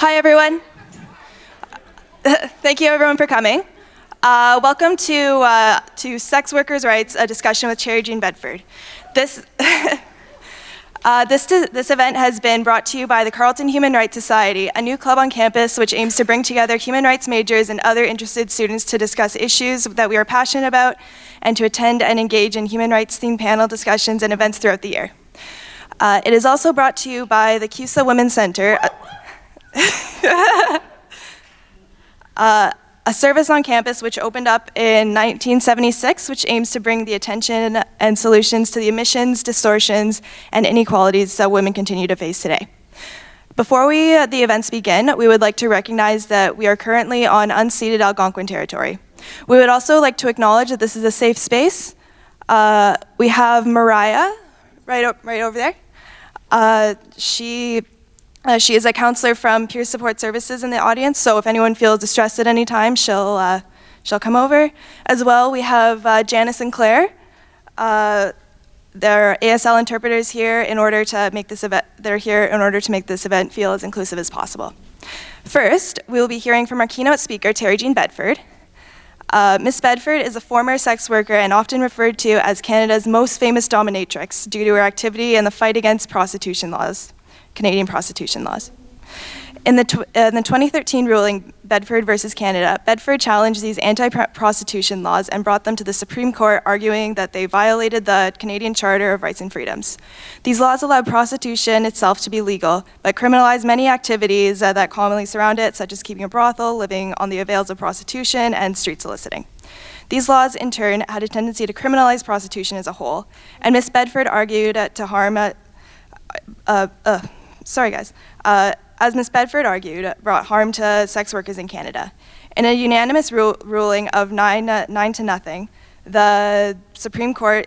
Hi, everyone. Thank you, everyone, for coming. Welcome to Sex Workers' Rights, a discussion with Terri-Jean Bedford. This event has been brought to you by the Carleton Human Rights Society, a new club on campus which aims to bring together human rights majors and other interested students to discuss issues that we are passionate about and to attend and engage in human rights-themed panel discussions and events throughout the year. It is also brought to you by the CUSA Women's Center, a service on campus which opened up in 1976, which aims to bring the attention and solutions to the omissions, distortions, and inequalities that women continue to face today. Before the events begin, we would like to recognize that we are currently on unceded Algonquin territory. We would also like to acknowledge that this is a safe space. We have Mariah right over there. She is a counselor from Peer Support Services in the audience, so if anyone feels distressed at any time, she'll come over. As well, we have Janice and Claire. They're ASL interpreters here in order to make this event. They're here in order to make this event feel as inclusive as possible. First, we will be hearing from our keynote speaker, Terri-Jean Bedford. Ms. Bedford is a former sex worker and often referred to as Canada's most famous dominatrix due to her activity in the fight against prostitution laws. Canadian prostitution laws. In the 2013 ruling, Bedford versus Canada, Bedford challenged these anti-prostitution laws and brought them to the Supreme Court, arguing that they violated the Canadian Charter of Rights and Freedoms. These laws allowed prostitution itself to be legal, but criminalized many activities that commonly surround it, such as keeping a brothel, living on the avails of prostitution, and street soliciting. These laws, in turn, had a tendency to criminalize prostitution as a whole, and Ms. Bedford argued to harm as Ms. Bedford argued, brought harm to sex workers in Canada. In a unanimous ruling of 9-0, the Supreme Court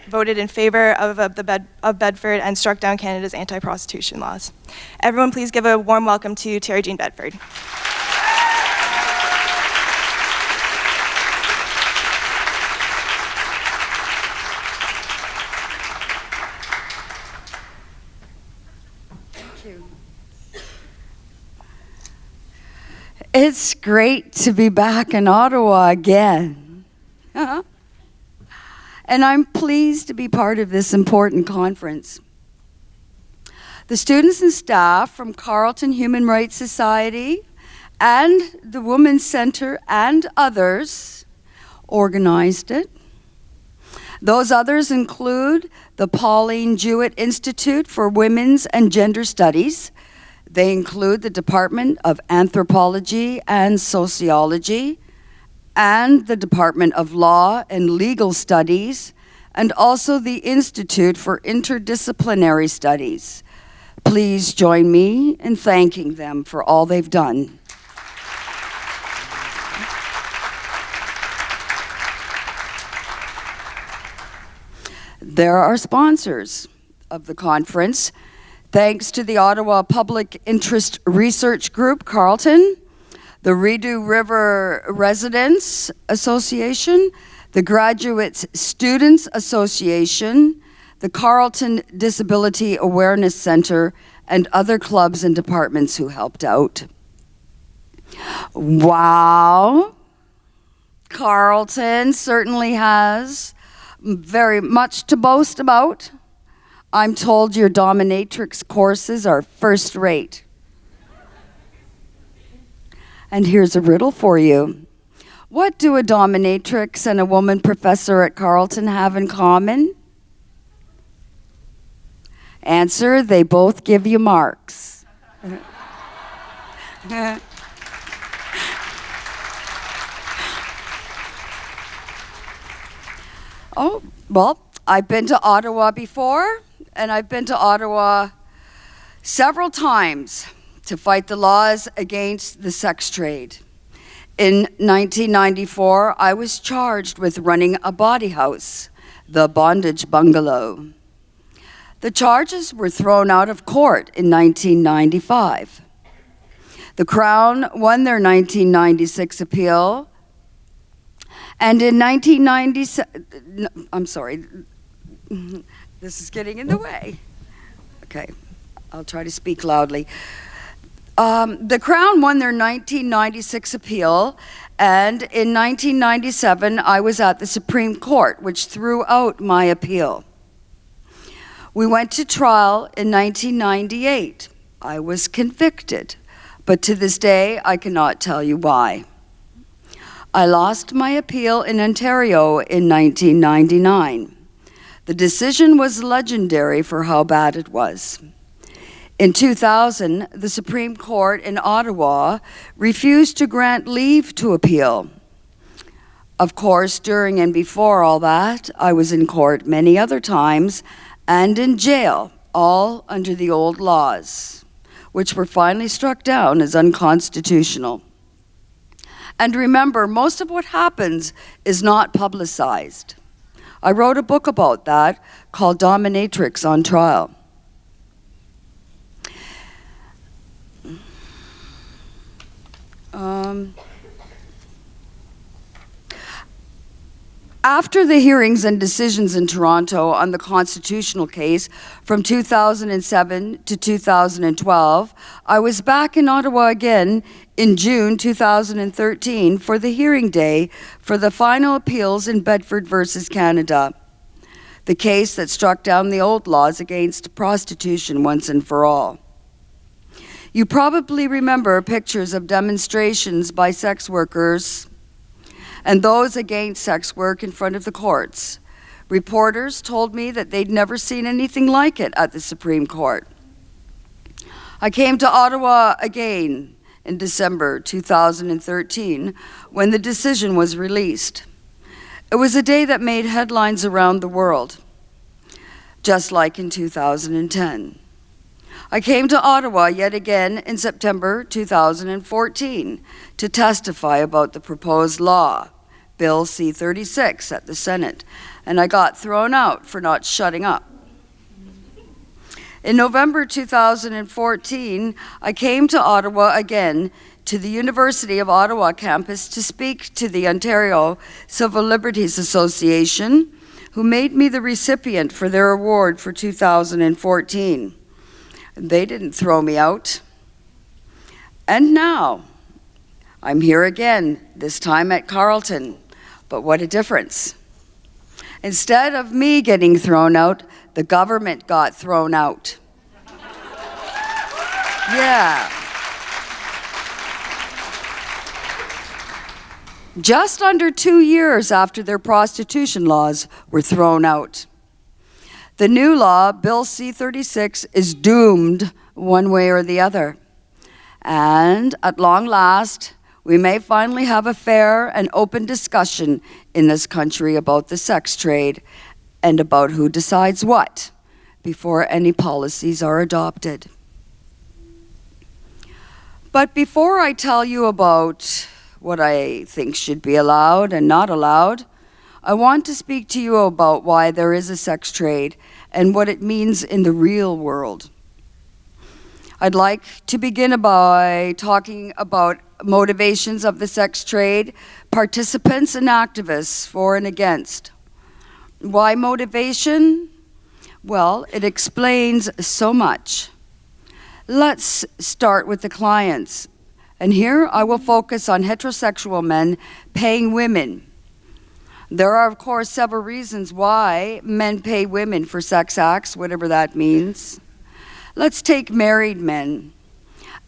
voted in favor of Bedford and struck down Canada's anti-prostitution laws. Everyone, please give a warm welcome to Terri-Jean Bedford. It's great to be back in Ottawa again. And I'm pleased to be part of this important conference. The students and staff from Carleton Human Rights Society and the Women's Center and others organized it. Those others include the Pauline Jewett Institute for Women's and Gender Studies. They include the Department of Anthropology and Sociology and the Department of Law and Legal Studies, and also the Institute for Interdisciplinary Studies. Please join me in thanking them for all they've done. There are sponsors of the conference. Thanks to the Ottawa Public Interest Research Group, Carleton, the Rideau River Residents Association, the Graduates Students Association, the Carleton Disability Awareness Center, and other clubs and departments who helped out. Wow, Carleton certainly has very much to boast about. I'm told your dominatrix courses are first rate. And here's a riddle for you. What do a dominatrix and a woman professor at Carleton have in common? Answer, they both give you marks. Oh, well, I've been to Ottawa before. And I've been to Ottawa several times to fight the laws against the sex trade. In 1994, I was charged with running a body house, the Bondage Bungalow. The charges were thrown out of court in 1995. The Crown won their 1996 appeal, and in 1997, I'm sorry, this is getting in the way. Okay, I'll try to speak loudly. The Crown won their 1996 appeal, and in 1997, I was at the Supreme Court, which threw out my appeal. We went to trial in 1998. I was convicted, but to this day, I cannot tell you why. I lost my appeal in Ontario in 1999. The decision was legendary for how bad it was. In 2000, the Supreme Court in Ottawa refused to grant leave to appeal. Of course, during and before all that, I was in court many other times and in jail, all under the old laws, which were finally struck down as unconstitutional. And remember, most of what happens is not publicized. I wrote a book about that called Dominatrix on Trial. After the hearings and decisions in Toronto on the constitutional case from 2007 to 2012, I was back in Ottawa again in June 2013 for the hearing day for the final appeals in Bedford versus Canada, the case that struck down the old laws against prostitution once and for all. You probably remember pictures of demonstrations by sex workers and those against sex work in front of the courts. Reporters told me that they'd never seen anything like it at the Supreme Court. I came to Ottawa again in December 2013 when the decision was released. It was a day that made headlines around the world, just like in 2010. I came to Ottawa yet again in September 2014 to testify about the proposed law, Bill C-36 at the Senate, and I got thrown out for not shutting up. In November 2014, I came to Ottawa again to the University of Ottawa campus to speak to the Ontario Civil Liberties Association, who made me the recipient for their award for 2014. They didn't throw me out. And now, I'm here again, this time at Carleton. But what a difference. Instead of me getting thrown out, the government got thrown out. Yeah. Just under 2 years after their prostitution laws were thrown out. The new law, Bill C-36, is doomed one way or the other. And at long last, we may finally have a fair and open discussion in this country about the sex trade and about who decides what before any policies are adopted. But before I tell you about what I think should be allowed and not allowed, I want to speak to you about why there is a sex trade and what it means in the real world. I'd like to begin by talking about motivations of the sex trade, participants and activists for and against. Why motivation? Well, it explains so much. Let's start with the clients. And here I will focus on heterosexual men paying women. There are, of course, several reasons why men pay women for sex acts, whatever that means. Let's take married men.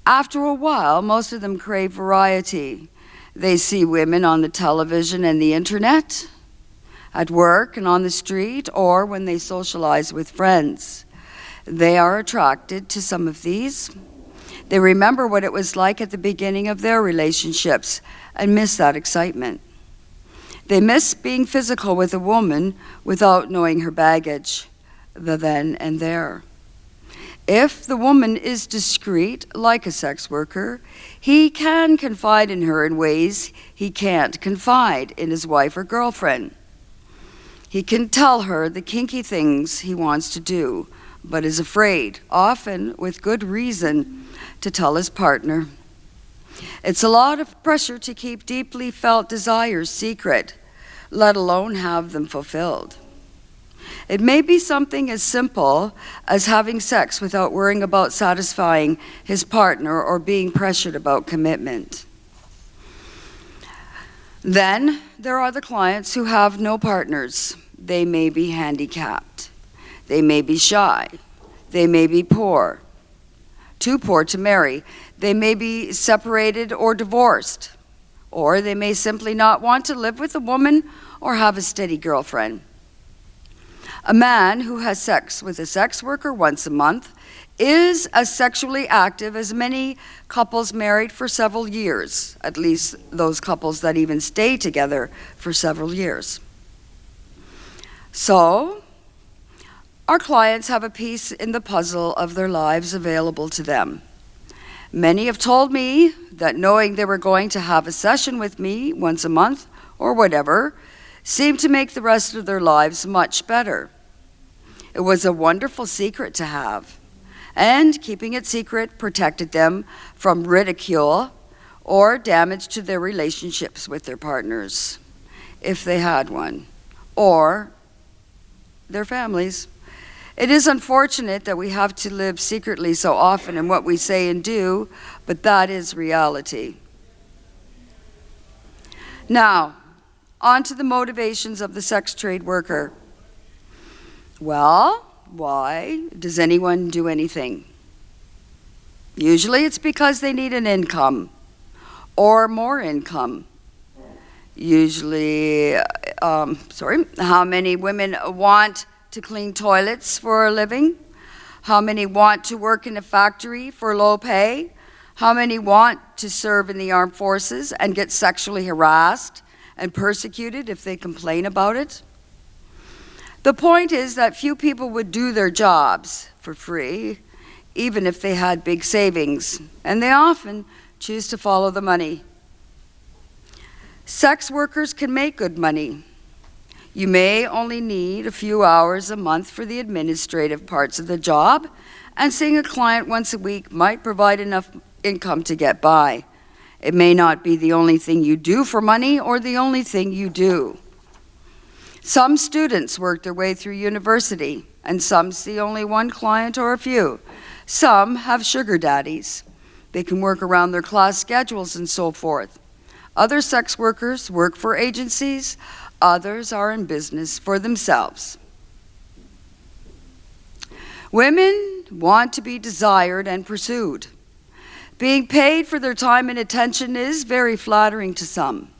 After a while, most of them crave variety. They see women on the television and the internet, at work and on the street, or when they socialize with friends. They are attracted to some of these. They remember what it was like at the beginning of their relationships and miss that excitement. They miss being physical with a woman without knowing her baggage, the then and there. If the woman is discreet, like a sex worker, he can confide in her in ways he can't confide in his wife or girlfriend. He can tell her the kinky things he wants to do, but is afraid, often with good reason, to tell his partner. It's a lot of pressure to keep deeply felt desires secret, let alone have them fulfilled. It may be something as simple as having sex without worrying about satisfying his partner or being pressured about commitment. Then there are the clients who have no partners. They may be handicapped. They may be shy. They may be poor, too poor to marry. They may be separated or divorced, or they may simply not want to live with a woman or have a steady girlfriend. A man who has sex with a sex worker once a month is as sexually active as many couples married for several years, at least those couples that even stay together for several years. So, our clients have a piece in the puzzle of their lives available to them. Many have told me that knowing they were going to have a session with me once a month or whatever seemed to make the rest of their lives much better. It was a wonderful secret to have, and keeping it secret protected them from ridicule or damage to their relationships with their partners, if they had one, or their families. It is unfortunate that we have to live secretly so often in what we say and do, but that is reality. Now, on to the motivations of the sex trade worker. Well, why does anyone do anything? Usually it's because they need an income or more income. Usually, how many women want to clean toilets for a living? How many want to work in a factory for low pay? How many want to serve in the armed forces and get sexually harassed and persecuted if they complain about it? The point is that few people would do their jobs for free, even if they had big savings, and they often choose to follow the money. Sex workers can make good money. You may only need a few hours a month for the administrative parts of the job, and seeing a client once a week might provide enough income to get by. It may not be the only thing you do for money or the only thing you do. Some students work their way through university, and some see only one client or a few. Some have sugar daddies. They can work around their class schedules and so forth. Other sex workers work for agencies. Others are in business for themselves. Women want to be desired and pursued. Being paid for their time and attention is very flattering to some.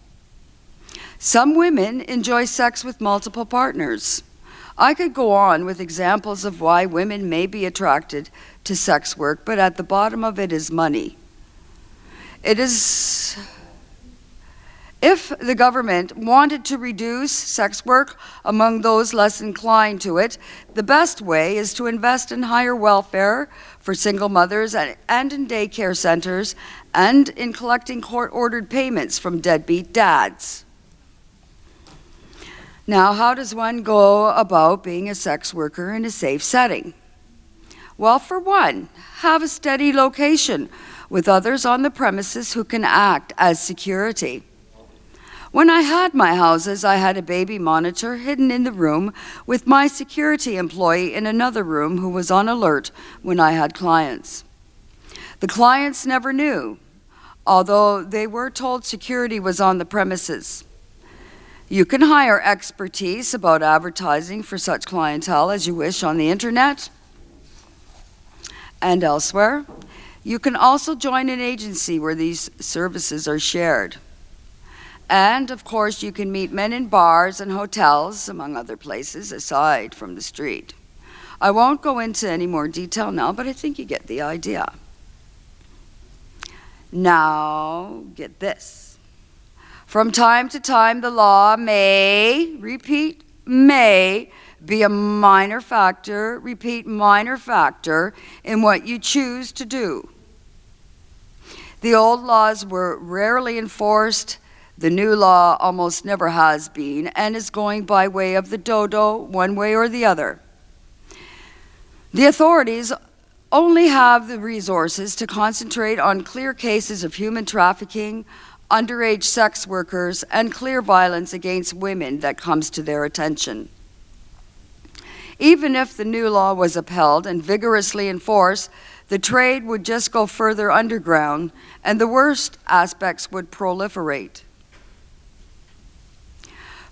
Some women enjoy sex with multiple partners. I could go on with examples of why women may be attracted to sex work, but at the bottom of it is money. If the government wanted to reduce sex work among those less inclined to it, the best way is to invest in higher welfare for single mothers and in daycare centers and in collecting court-ordered payments from deadbeat dads. Now, how does one go about being a sex worker in a safe setting? Well, for one, have a steady location with others on the premises who can act as security. When I had my houses, I had a baby monitor hidden in the room with my security employee in another room who was on alert when I had clients. The clients never knew, although they were told security was on the premises. You can hire expertise about advertising for such clientele as you wish on the internet and elsewhere. You can also join an agency where these services are shared. And, of course, you can meet men in bars and hotels, among other places, aside from the street. I won't go into any more detail now, but I think you get the idea. Now, get this. From time to time, the law may, repeat, may be a minor factor, repeat, minor factor in what you choose to do. The old laws were rarely enforced. The new law almost never has been and is going by way of the dodo, one way or the other. The authorities only have the resources to concentrate on clear cases of human trafficking, underage sex workers, and clear violence against women that comes to their attention. Even if the new law was upheld and vigorously enforced, the trade would just go further underground, and the worst aspects would proliferate.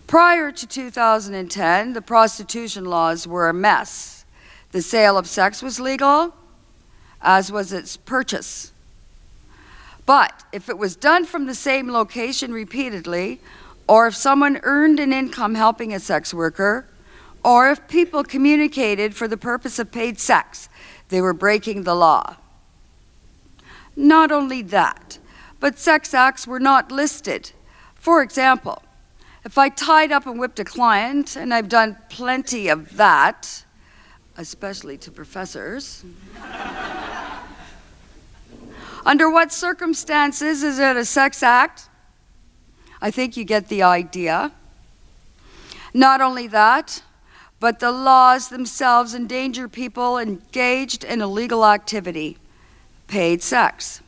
Prior to 2010, the prostitution laws were a mess. The sale of sex was legal, as was its purchase. But if it was done from the same location repeatedly, or if someone earned an income helping a sex worker, or if people communicated for the purpose of paid sex, they were breaking the law. Not only that, but sex acts were not listed. For example, if I tied up and whipped a client, and I've done plenty of that, especially to professors, under what circumstances is it a sex act? I think you get the idea. Not only that, but the laws themselves endanger people engaged in illegal activity, paid sex.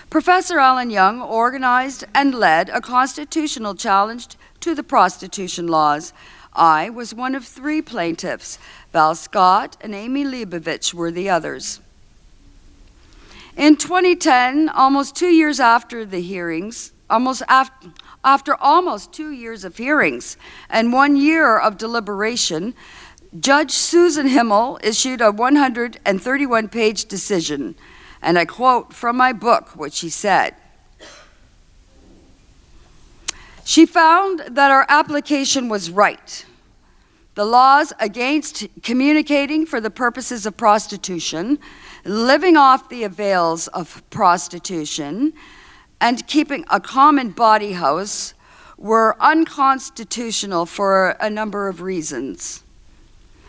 Professor Alan Young organized and led a constitutional challenge to the prostitution laws. I was one of 3 plaintiffs. Val Scott and Amy Leibovich were the others. In 2010, almost 2 years after the hearings, after almost 2 years of hearings and 1 year of deliberation, Judge Susan Himmel issued a 131-page decision, and I quote from my book what she said. She found that our application was right. The laws against communicating for the purposes of prostitution, living off the avails of prostitution, and keeping a common body house were unconstitutional for a number of reasons.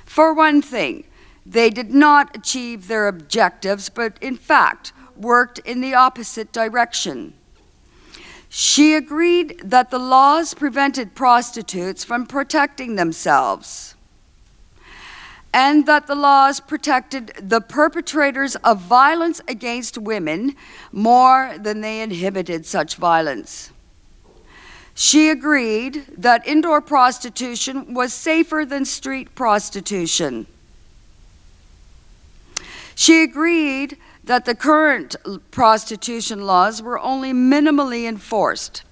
For one thing, they did not achieve their objectives, but in fact worked in the opposite direction. She agreed that the laws prevented prostitutes from protecting themselves, and that the laws protected the perpetrators of violence against women more than they inhibited such violence. She agreed that indoor prostitution was safer than street prostitution. She agreed that the current prostitution laws were only minimally enforced.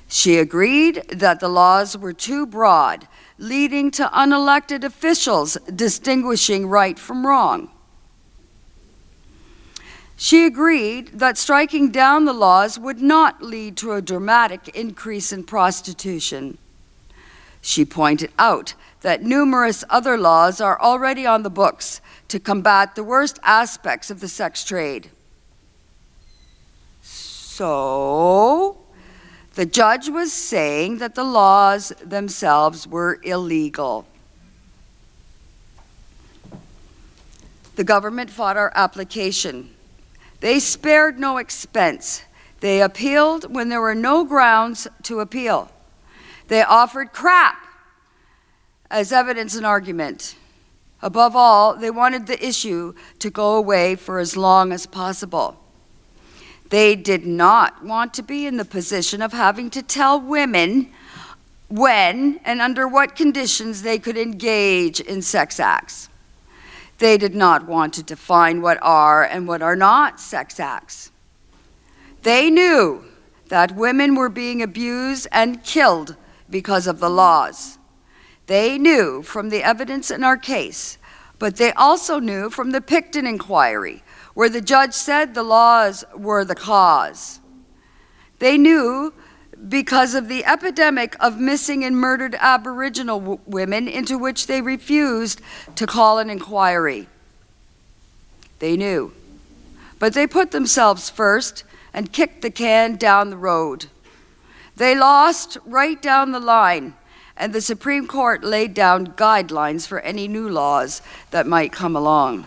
She agreed that the laws were too broad, leading to unelected officials distinguishing right from wrong. She agreed that striking down the laws would not lead to a dramatic increase in prostitution. She pointed out that numerous other laws are already on the books to combat the worst aspects of the sex trade. So, the judge was saying that the laws themselves were illegal. The government fought our application. They spared no expense. They appealed when there were no grounds to appeal. They offered crap as evidence and argument. Above all, they wanted the issue to go away for as long as possible. They did not want to be in the position of having to tell women when and under what conditions they could engage in sex acts. They did not want to define what are and what are not sex acts. They knew that women were being abused and killed because of the laws. They knew from the evidence in our case, but they also knew from the Picton inquiry, where the judge said the laws were the cause. They knew because of the epidemic of missing and murdered Aboriginal women into which they refused to call an inquiry. They knew, but they put themselves first and kicked the can down the road. They lost right down the line, and the Supreme Court laid down guidelines for any new laws that might come along.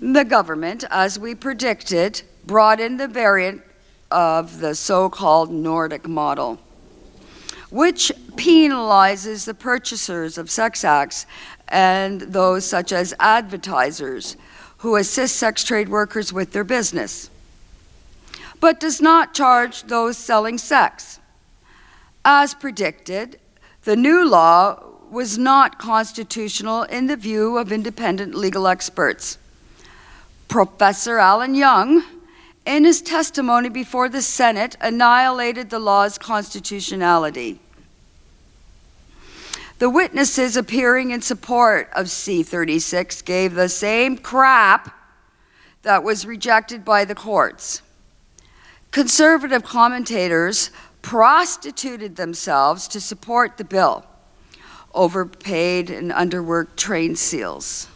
The government, as we predicted, brought in the variant of the so-called Nordic model, which penalizes the purchasers of sex acts and those such as advertisers who assist sex trade workers with their business, but does not charge those selling sex. As predicted, the new law was not constitutional in the view of independent legal experts. Professor Alan Young, in his testimony before the Senate, annihilated the law's constitutionality. The witnesses appearing in support of C-36 gave the same crap that was rejected by the courts. Conservative commentators prostituted themselves to support the bill. Overpaid and underworked trained seals.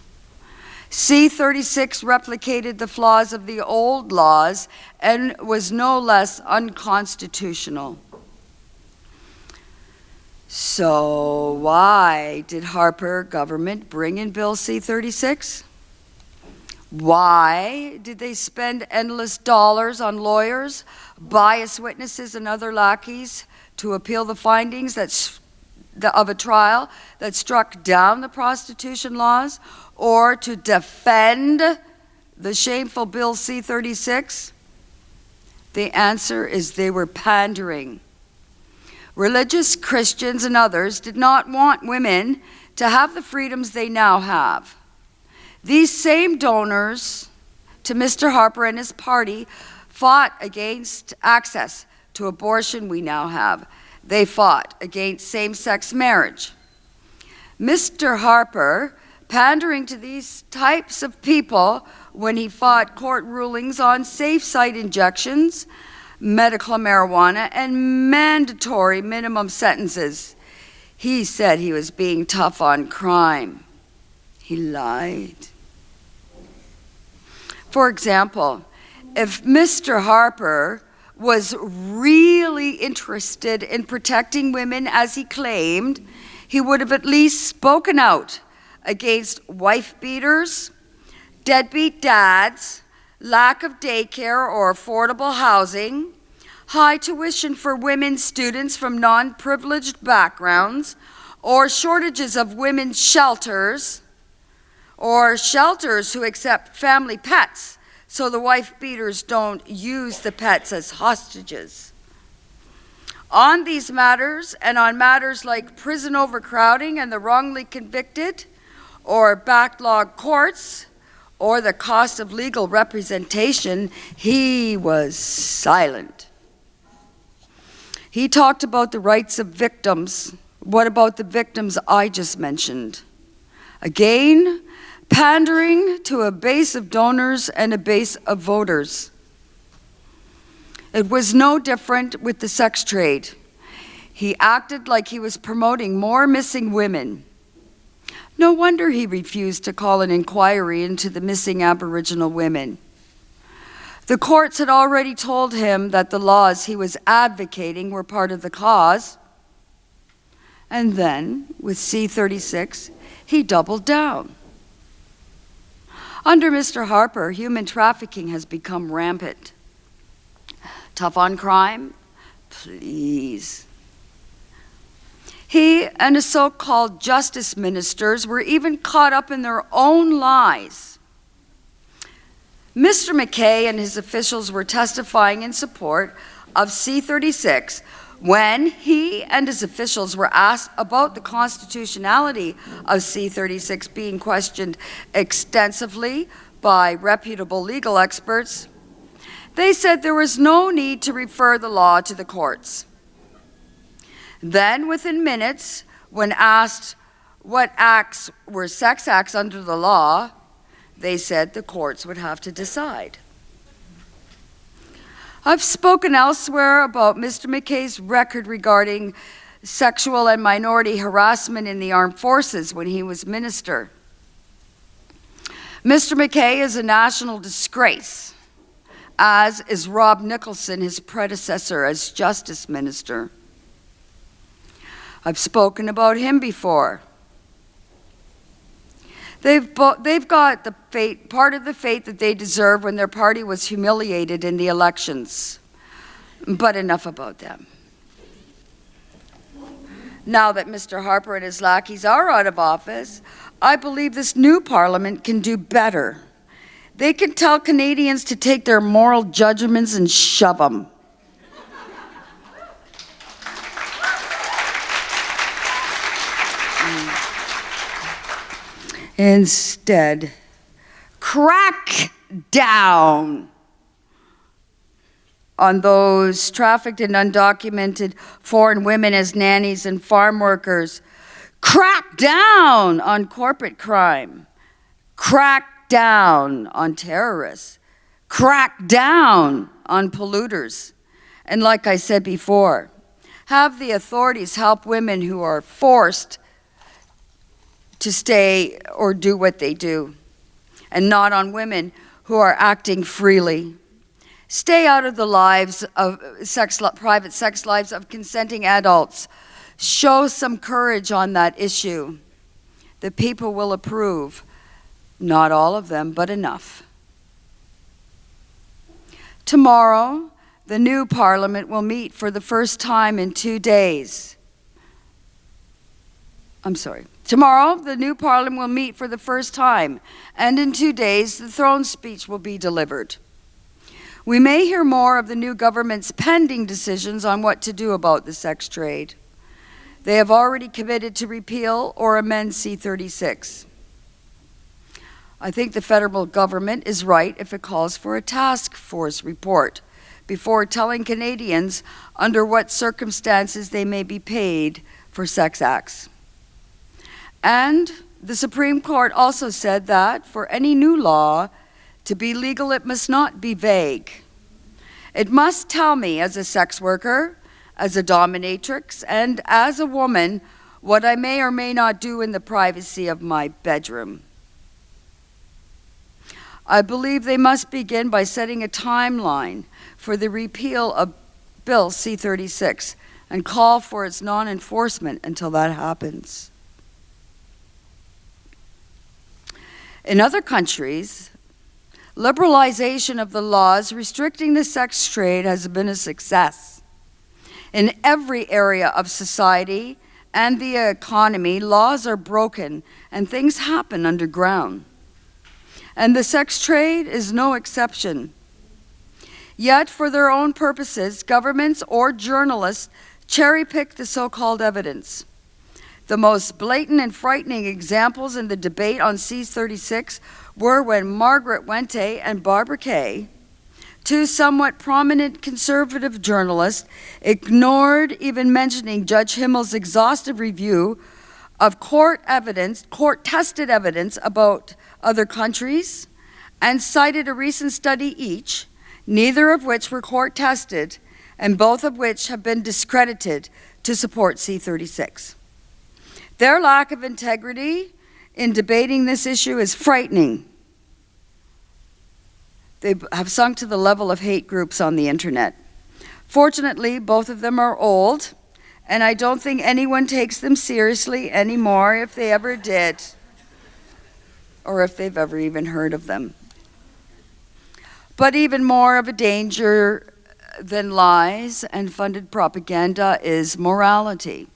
C-36 replicated the flaws of the old laws and was no less unconstitutional. So why did Harper government bring in Bill C-36? Why did they spend endless dollars on lawyers, biased witnesses, and other lackeys to appeal the findings of a trial that struck down the prostitution laws, or to defend the shameful Bill C-36? The answer is they were pandering. Religious Christians and others did not want women to have the freedoms they now have. These same donors to Mr. Harper and his party fought against access to abortion we now have. They fought against same-sex marriage. Mr. Harper, pandering to these types of people when he fought court rulings on safe site injections, medical marijuana, and mandatory minimum sentences. He said he was being tough on crime. He lied. For example, if Mr. Harper was really interested in protecting women as he claimed, he would have at least spoken out against wife beaters, deadbeat dads, lack of daycare or affordable housing, high tuition for women students from non-privileged backgrounds, or shortages of women's shelters, or shelters who accept family pets so the wife beaters don't use the pets as hostages. On these matters, and on matters like prison overcrowding and the wrongly convicted, or backlog courts, or the cost of legal representation, he was silent. He talked about the rights of victims. What about the victims I just mentioned? Again, pandering to a base of donors and a base of voters. It was no different with the sex trade. He acted like he was promoting more missing women. No wonder he refused to call an inquiry into the missing Aboriginal women. The courts had already told him that the laws he was advocating were part of the cause. And then, with C-36, he doubled down. Under Mr. Harper, human trafficking has become rampant. Tough on crime? Please. He and his so-called justice ministers were even caught up in their own lies. Mr. McKay and his officials were testifying in support of C-36 when he and his officials were asked about the constitutionality of C-36 being questioned extensively by reputable legal experts. They said there was no need to refer the law to the courts. Then, within minutes, when asked what acts were sex acts under the law, they said the courts would have to decide. I've spoken elsewhere about Mr. McKay's record regarding sexual and minority harassment in the armed forces when he was minister. Mr. McKay is a national disgrace, as is Rob Nicholson, his predecessor as justice minister. I've spoken about him before. They've got the fate, part of the fate that they deserve when their party was humiliated in the elections. But enough about them. Now that Mr. Harper and his lackeys are out of office, I believe this new parliament can do better. They can tell Canadians to take their moral judgments and shove them. Instead, crack down on those trafficked and undocumented foreign women as nannies and farm workers. Crack down on corporate crime. Crack down on terrorists. Crack down on polluters. And like I said before, have the authorities help women who are forced to stay or do what they do, and not on women who are acting freely. Stay out of the lives of private sex lives of consenting adults. Show some courage on that issue. The people will approve. Not all of them, but enough. Tomorrow, the new Parliament will meet for the first time in 2 days. Tomorrow, the new Parliament will meet for the first time, and in 2 days, the throne speech will be delivered. We may hear more of the new government's pending decisions on what to do about the sex trade. They have already committed to repeal or amend C-36. I think the federal government is right if it calls for a task force report before telling Canadians under what circumstances they may be paid for sex acts. And the Supreme Court also said that for any new law to be legal, it must not be vague. It must tell me as a sex worker, as a dominatrix, and as a woman what I may or may not do in the privacy of my bedroom. I believe they must begin by setting a timeline for the repeal of Bill C-36 and call for its non-enforcement until that happens. In other countries, liberalization of the laws restricting the sex trade has been a success. In every area of society and the economy, laws are broken and things happen underground. And the sex trade is no exception. Yet, for their own purposes, governments or journalists cherry-pick the so-called evidence. The most blatant and frightening examples in the debate on C-36 were when Margaret Wente and Barbara Kay, two somewhat prominent conservative journalists, ignored even mentioning Judge Himmel's exhaustive review of court-tested evidence about other countries, and cited a recent study each, neither of which were court-tested, and both of which have been discredited to support C-36. Their lack of integrity in debating this issue is frightening. They have sunk to the level of hate groups on the internet. Fortunately, both of them are old, and I don't think anyone takes them seriously anymore, if they ever did, or if they've ever even heard of them. But even more of a danger than lies and funded propaganda is morality.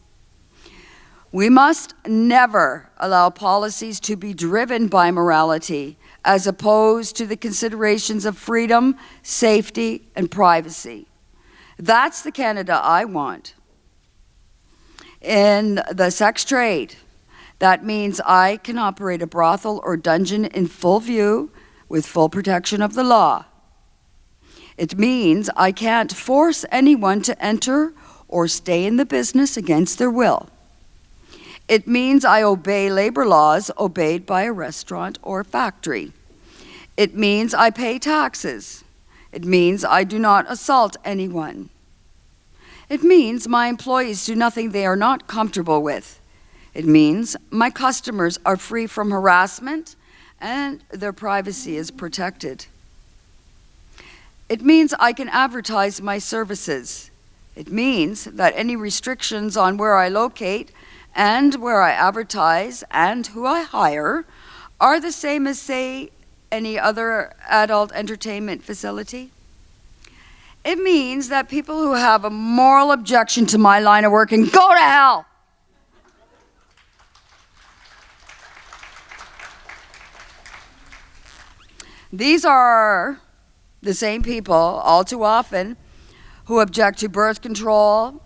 We must never allow policies to be driven by morality as opposed to the considerations of freedom, safety, and privacy. That's the Canada I want. In the sex trade, that means I can operate a brothel or dungeon in full view with full protection of the law. It means I can't force anyone to enter or stay in the business against their will. It means I obey labor laws obeyed by a restaurant or factory. It means I pay taxes. It means I do not assault anyone. It means my employees do nothing they are not comfortable with. It means my customers are free from harassment and their privacy is protected. It means I can advertise my services. It means that any restrictions on where I locate and where I advertise and who I hire are the same as, say, any other adult entertainment facility. It means that people who have a moral objection to my line of work can go to hell. These are the same people, all too often, who object to birth control,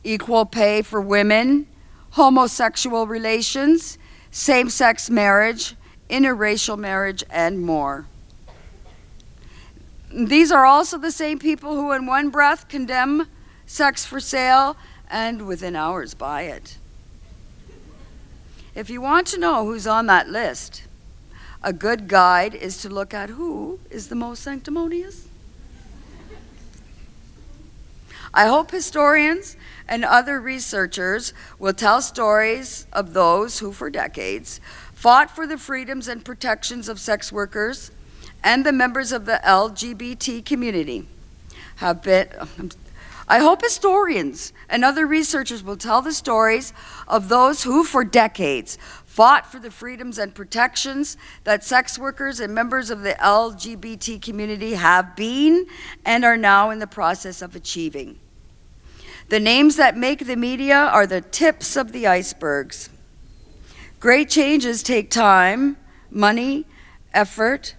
equal pay for women, homosexual relations, same-sex marriage, interracial marriage, and more. These are also the same people who in one breath condemn sex for sale and within hours buy it. If you want to know who's on that list, a good guide is to look at who is the most sanctimonious. I hope historians and other researchers will tell stories of those who for decades fought for the freedoms and protections of sex workers and the members of the LGBT community. I hope historians and other researchers will tell the stories of those who for decades fought for the freedoms and protections that sex workers and members of the LGBT community have been and are now in the process of achieving. The names that make the media are the tips of the icebergs. Great changes take time, money, effort,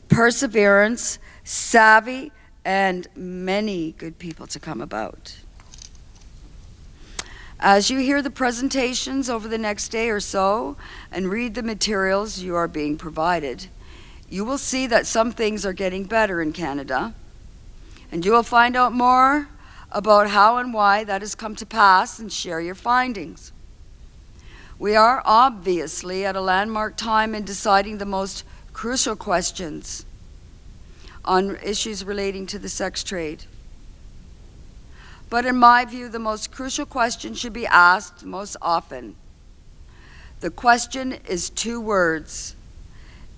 perseverance, savvy, and many good people to come about. As you hear the presentations over the next day or so and read the materials you are being provided, you will see that some things are getting better in Canada, and you will find out more about how and why that has come to pass and share your findings. We are obviously at a landmark time in deciding the most crucial questions on issues relating to the sex trade. But in my view, the most crucial question should be asked most often. The question is 2 words.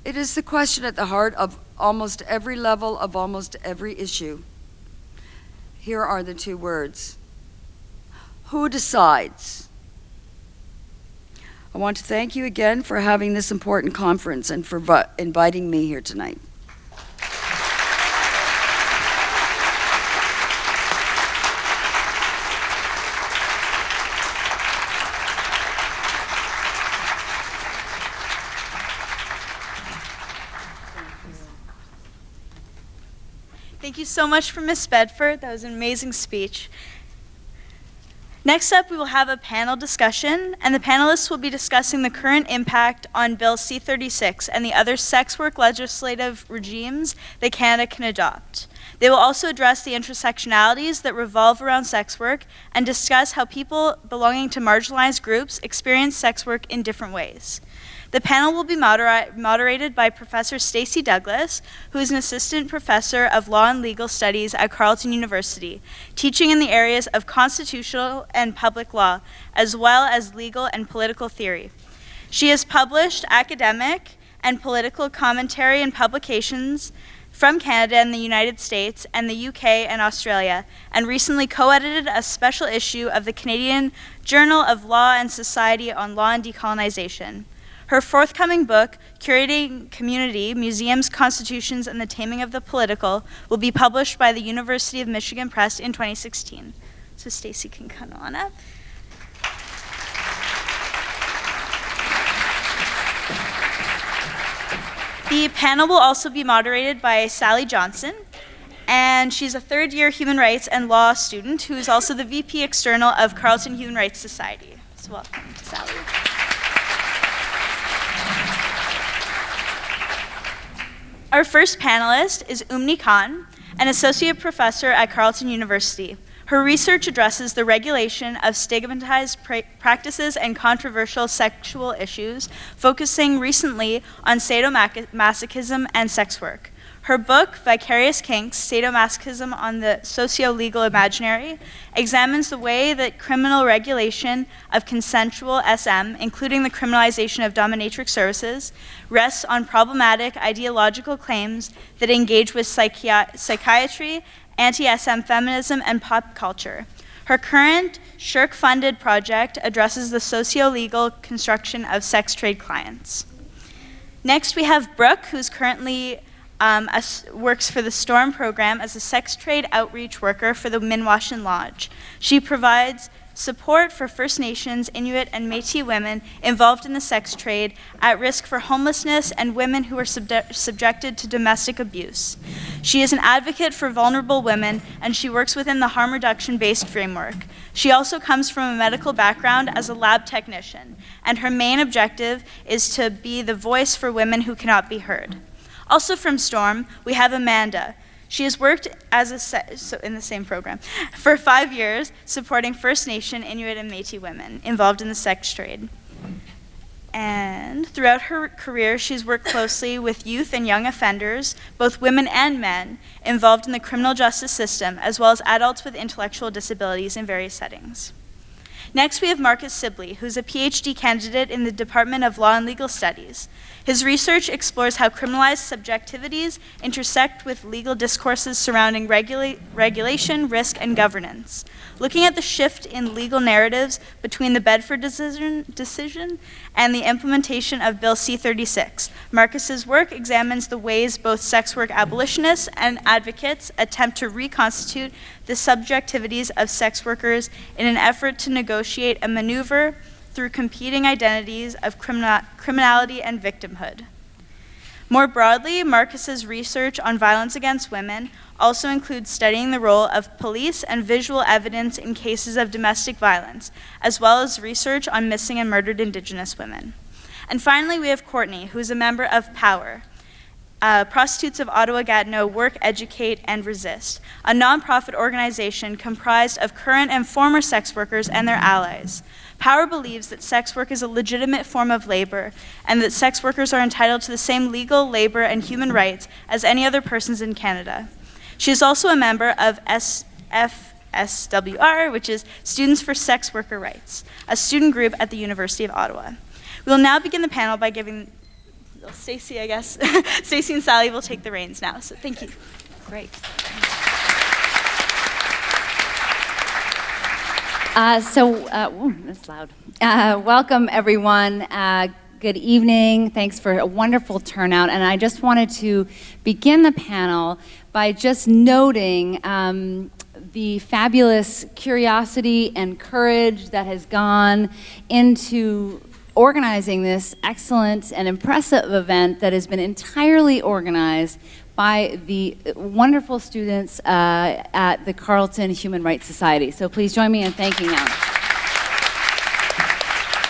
It is the question at the heart of almost every level of almost every issue. Here are the 2 words. Who decides? I want to thank you again for having this important conference and for inviting me here tonight. Thank you so much for Ms. Bedford. That was an amazing speech. Next up, we will have a panel discussion, and the panelists will be discussing the current impact on Bill C-36 and the other sex work legislative regimes that Canada can adopt. They will also address the intersectionalities that revolve around sex work and discuss how people belonging to marginalized groups experience sex work in different ways. The panel will be moderated by Professor Stacey Douglas, who is an assistant professor of law and legal studies at Carleton University, teaching in the areas of constitutional and public law, as well as legal and political theory. She has published academic and political commentary in publications from Canada and the United States and the UK and Australia, and recently co-edited a special issue of the Canadian Journal of Law and Society on Law and Decolonization. Her forthcoming book, Curating Community, Museums, Constitutions, and the Taming of the Political, will be published by the University of Michigan Press in 2016. So Stacey can come on up. The panel will also be moderated by Sally Johnson, and she's a third-year human rights and law student who is also the VP External of Carleton Human Rights Society. So welcome to Sally. Our first panelist is Womyn Khan, an associate professor at Carleton University. Her research addresses the regulation of stigmatized practices and controversial sexual issues, focusing recently on sadomasochism and sex work. Her book, Vicarious Kinks, Sadomasochism on the Socio-Legal Imaginary, examines the way that criminal regulation of consensual SM, including the criminalization of dominatrix services, rests on problematic ideological claims that engage with psychiatry, anti-SM feminism, and pop culture. Her current SSHRC-funded project addresses the socio-legal construction of sex trade clients. Next, we have Brooke, who's currently works for the STORM program as a sex trade outreach worker for the Minwashin Lodge. She provides support for First Nations, Inuit, and Métis women involved in the sex trade, at risk for homelessness, and women who are subjected to domestic abuse. She is an advocate for vulnerable women, and she works within the harm reduction-based framework. She also comes from a medical background as a lab technician, and her main objective is to be the voice for women who cannot be heard. Also from STORM, we have Amanda. She has worked as in the same program for 5 years, supporting First Nation, Inuit, and Métis women involved in the sex trade. And throughout her career, she's worked closely with youth and young offenders, both women and men, involved in the criminal justice system, as well as adults with intellectual disabilities in various settings. Next, we have Marcus Sibley, who's a PhD candidate in the Department of Law and Legal Studies. His research explores how criminalized subjectivities intersect with legal discourses surrounding regulation, risk, and governance. Looking at the shift in legal narratives between the Bedford decision and the implementation of Bill C-36, Marcus's work examines the ways both sex work abolitionists and advocates attempt to reconstitute the subjectivities of sex workers in an effort to negotiate a maneuver through competing identities of criminality and victimhood. More broadly, Marcus's research on violence against women also includes studying the role of police and visual evidence in cases of domestic violence, as well as research on missing and murdered Indigenous women. And finally, we have Courtney, who is a member of POWER, Prostitutes of Ottawa-Gatineau Work, Educate, and Resist, a nonprofit organization comprised of current and former sex workers and their allies. POWER believes that sex work is a legitimate form of labor and that sex workers are entitled to the same legal, labor, and human rights as any other persons in Canada. She is also a member of SFSWR, which is Students for Sex Worker Rights, a student group at the University of Ottawa. We will now begin the panel by giving Stacey, I guess. Stacey and Sally will take the reins now, so thank you. Great. That's loud. Welcome, everyone. Good evening. Thanks for a wonderful turnout. And I just wanted to begin the panel by just noting the fabulous curiosity and courage that has gone into organizing this excellent and impressive event that has been entirely organized by the wonderful students at the Carleton Human Rights Society. So please join me in thanking them.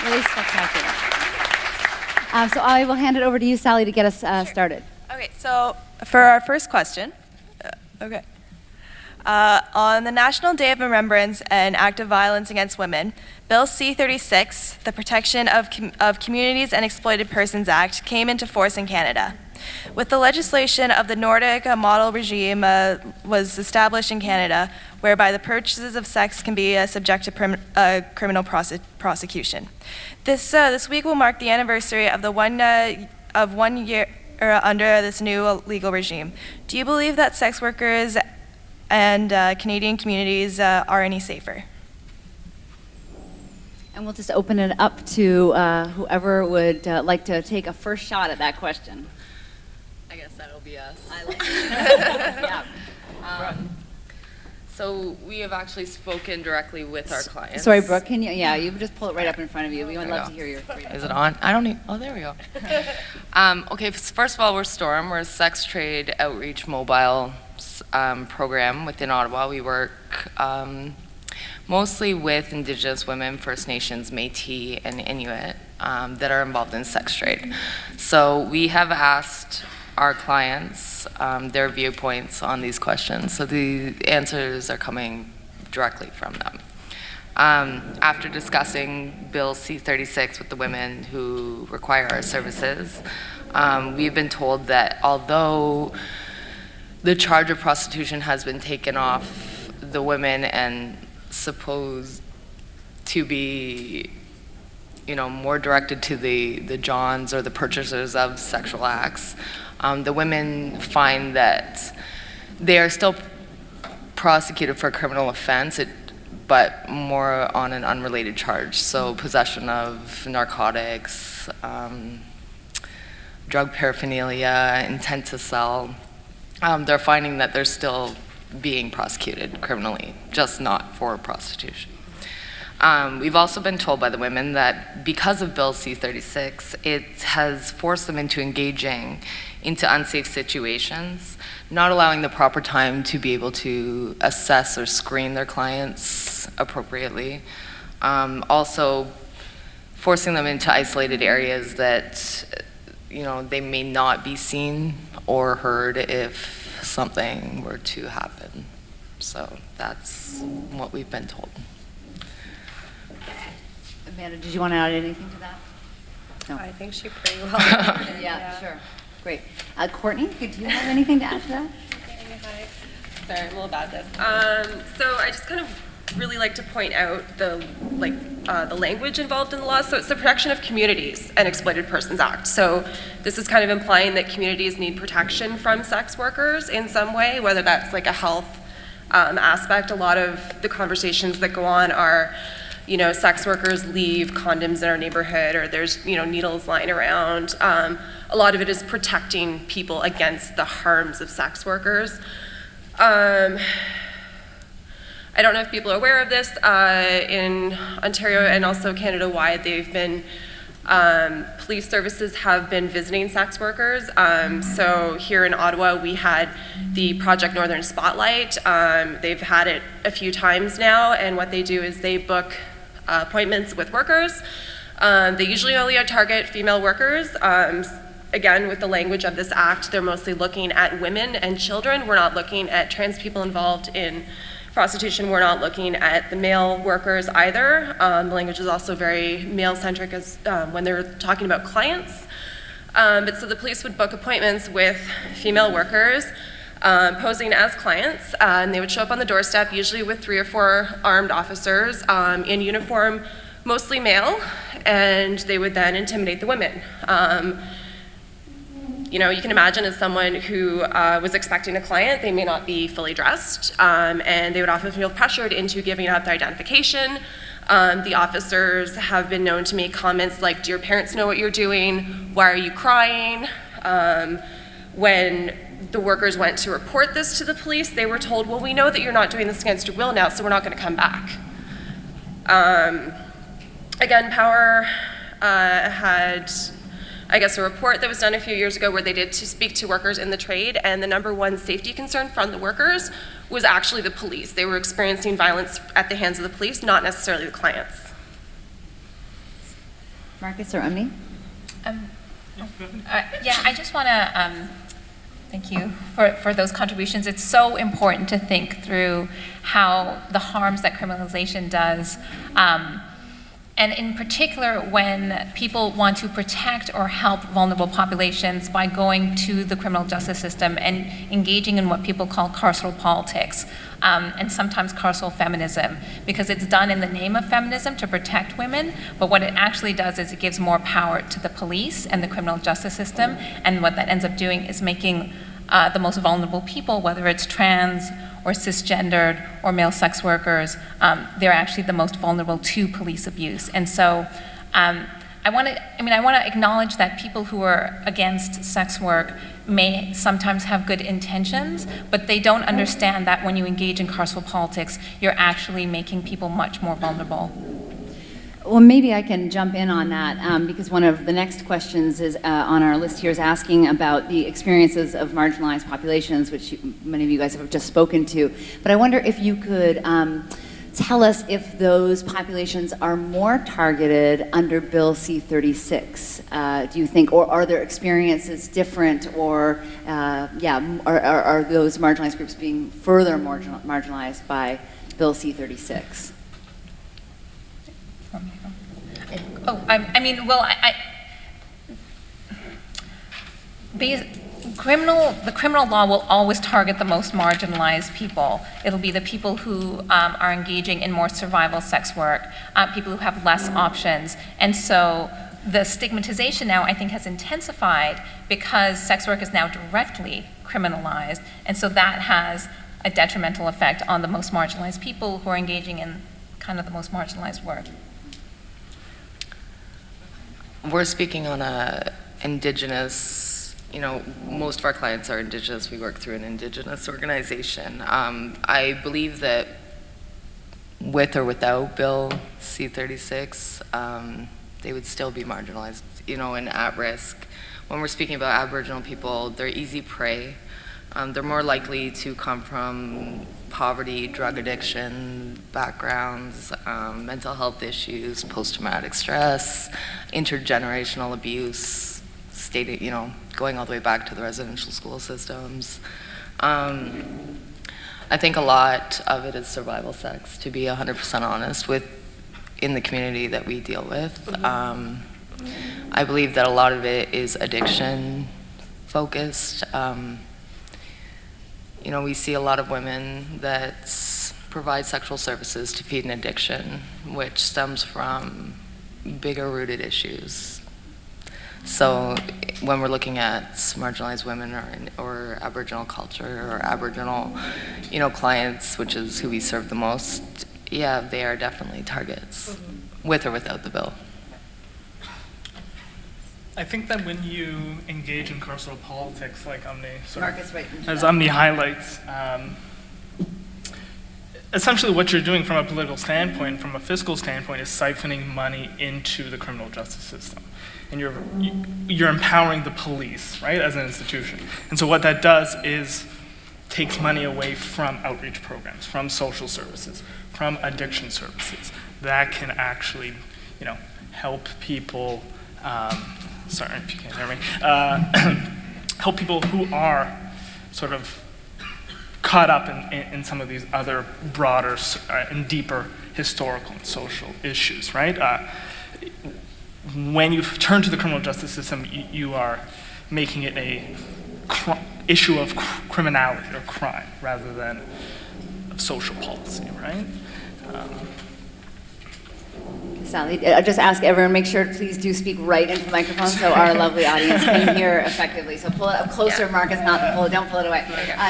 Really spectacular. So I will hand it over to you, Sally, to get us started. Okay, so for our first question, on the National Day of Remembrance and Active Violence Against Women, Bill C-36, the Protection of Communities and Exploited Persons Act, came into force in Canada. With the legislation of the Nordic model regime was established in Canada, whereby the purchases of sex can be subject to criminal prosecution. This week will mark the anniversary of the 1 year under this new legal regime. Do you believe that sex workers and Canadian communities are any safer? And we'll just open it up to whoever would like to take a first shot at that question. I guess that'll be us. I like it. Yeah. So we have actually spoken directly with our clients. Sorry, Brooke, can you? Yeah, you just pull it right up in front of you. We would love to hear your. Is it on? I don't need. Oh, there we go. Okay. First of all, we're STORM. We're a sex trade outreach mobile program within Ottawa. We work mostly with Indigenous women, First Nations, Métis, and Inuit that are involved in sex trade. So we have asked our clients their viewpoints on these questions. So the answers are coming directly from them. After discussing Bill C-36 with the women who require our services, we've been told that although the charge of prostitution has been taken off the women and supposed to be, more directed to the Johns or the purchasers of sexual acts, the women find that they are still prosecuted for a criminal offense, but more on an unrelated charge. So possession of narcotics, drug paraphernalia, intent to sell. They're finding that they're still being prosecuted criminally, just not for prostitution. We've also been told by the women that because of Bill C-36, it has forced them into engaging into unsafe situations, not allowing the proper time to be able to assess or screen their clients appropriately. Also, forcing them into isolated areas that, they may not be seen or heard if something were to happen. So that's what we've been told. Amanda, did you want to add anything to that? No. I think she pretty well covered it. Yeah, sure. Great. Courtney, do you have anything to add to that? Hi. Sorry, I'm a little bad at this. So I just kind of really like to point out the language involved in the law. So it's the Protection of Communities and Exploited Persons Act. So this is kind of implying that communities need protection from sex workers in some way, whether that's like a health aspect. A lot of the conversations that go on are, sex workers leave condoms in our neighborhood, or there's, needles lying around. A lot of it is protecting people against the harms of sex workers. I don't know if people are aware of this. In Ontario and also Canada-wide, they've been, police services have been visiting sex workers. So here in Ottawa, we had the Project Northern Spotlight. They've had it a few times now, and what they do is they book appointments with workers. They usually only target female workers. Again, with the language of this act, they're mostly looking at women and children. We're not looking at trans people involved in prostitution. We're not looking at the male workers either. The language is also very male-centric as when they're talking about clients. But so the police would book appointments with female workers posing as clients, and they would show up on the doorstep, usually with 3 or 4 armed officers in uniform, mostly male, and they would then intimidate the women. You can imagine as someone who was expecting a client, they may not be fully dressed, and they would often feel pressured into giving up their identification. The officers have been known to make comments like, "Do your parents know what you're doing? Why are you crying?" When the workers went to report this to the police, they were told, "Well, we know that you're not doing this against your will now, so we're not going to come back." Again, Power had, a report that was done a few years ago where they did to speak to workers in the trade, and the number one safety concern from the workers was actually the police. They were experiencing violence at the hands of the police, not necessarily the clients. Marcus or Umni? I just want to thank you for those contributions. It's so important to think through how the harms that criminalization does, and in particular when people want to protect or help vulnerable populations by going to the criminal justice system and engaging in what people call carceral politics, and sometimes carceral feminism, because it's done in the name of feminism to protect women, but what it actually does is it gives more power to the police and the criminal justice system, and what that ends up doing is making the most vulnerable people, whether it's trans or cisgendered or male sex workers, they're actually the most vulnerable to police abuse. And so I want to acknowledge that people who are against sex work may sometimes have good intentions, but they don't understand that when you engage in carceral politics, you're actually making people much more vulnerable. Well, maybe I can jump in on that, because one of the next questions is on our list here is asking about the experiences of marginalized populations, which many of you guys have just spoken to. But I wonder if you could tell us if those populations are more targeted under Bill C-36, do you think, or are their experiences different, or are those marginalized groups being further marginalized by Bill C-36? The criminal law will always target the most marginalized people. It'll be the people who are engaging in more survival sex work, people who have less options. And so the stigmatization now, I think, has intensified because sex work is now directly criminalized. And so that has a detrimental effect on the most marginalized people who are engaging in kind of the most marginalized work. We're speaking on a Indigenous, most of our clients are Indigenous. We work through an Indigenous organization. I believe that with or without Bill C-36, they would still be marginalized, and at risk. When we're speaking about Aboriginal people, they're easy prey. They're more likely to come from poverty, drug addiction backgrounds, mental health issues, post-traumatic stress, intergenerational abuse, going all the way back to the residential school systems. I think a lot of it is survival sex, to be 100% honest, in the community that we deal with. I believe that a lot of it is addiction focused. We see a lot of women that provide sexual services to feed an addiction, which stems from bigger rooted issues. So when we're looking at marginalized women or Aboriginal culture or Aboriginal, clients, which is who we serve the most, yeah, they are definitely targets, with or without the bill. I think that when you engage in carceral politics, like Marcus, right. as Omni highlights, essentially what you're doing from a political standpoint, from a fiscal standpoint, is siphoning money into the criminal justice system. And you're empowering the police, right, as an institution. And so what that does is takes money away from outreach programs, from social services, from addiction services. That can actually, help people, sorry if you can't hear me, help people who are sort of caught up in some of these other broader and deeper historical and social issues, right? When you turn to the criminal justice system, you are making it a issue of criminality or crime rather than of social policy, right? Sally, I'll just ask everyone, make sure please do speak right into the microphone so our lovely audience can hear effectively. So pull it up closer, Marcus, don't pull it away.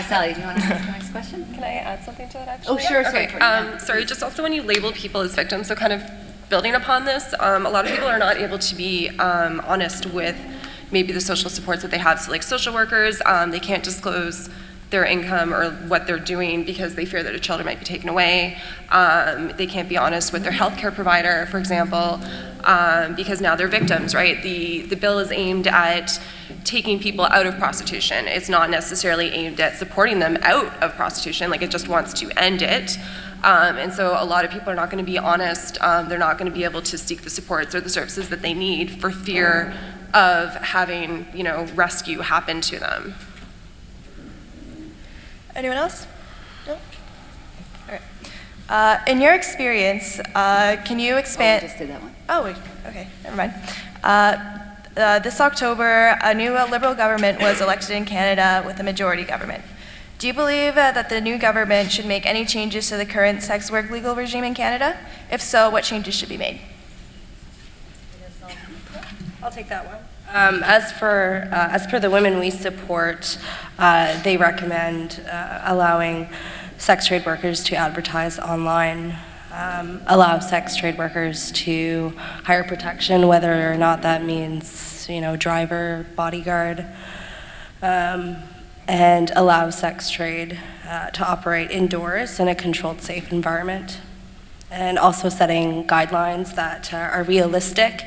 Sally, do you want to ask the next question? Can I add something to that, actually? Oh, sure. Okay. Sorry, just also when you label people as victims, so kind of building upon this, a lot of people are not able to be honest with maybe the social supports that they have. So like social workers, they can't disclose their income or what they're doing because they fear that a child might be taken away. They can't be honest with their healthcare provider, for example, because now they're victims, right? The bill is aimed at taking people out of prostitution. It's not necessarily aimed at supporting them out of prostitution, like it just wants to end it. And so a lot of people are not going to be honest. They're not going to be able to seek the supports or the services that they need for fear of having, rescue happen to them. Anyone else? No? All right. In your experience, can you expand? Oh, we just did that one. Oh, wait. Okay, never mind. This October, a new Liberal government was elected in Canada with a majority government. Do you believe that the new government should make any changes to the current sex work legal regime in Canada? If so, what changes should be made? I'll take that one. As per the women we support, they recommend allowing sex trade workers to advertise online, allow sex trade workers to hire protection, whether or not that means, driver, bodyguard, and allow sex trade to operate indoors in a controlled, safe environment. And also setting guidelines that are realistic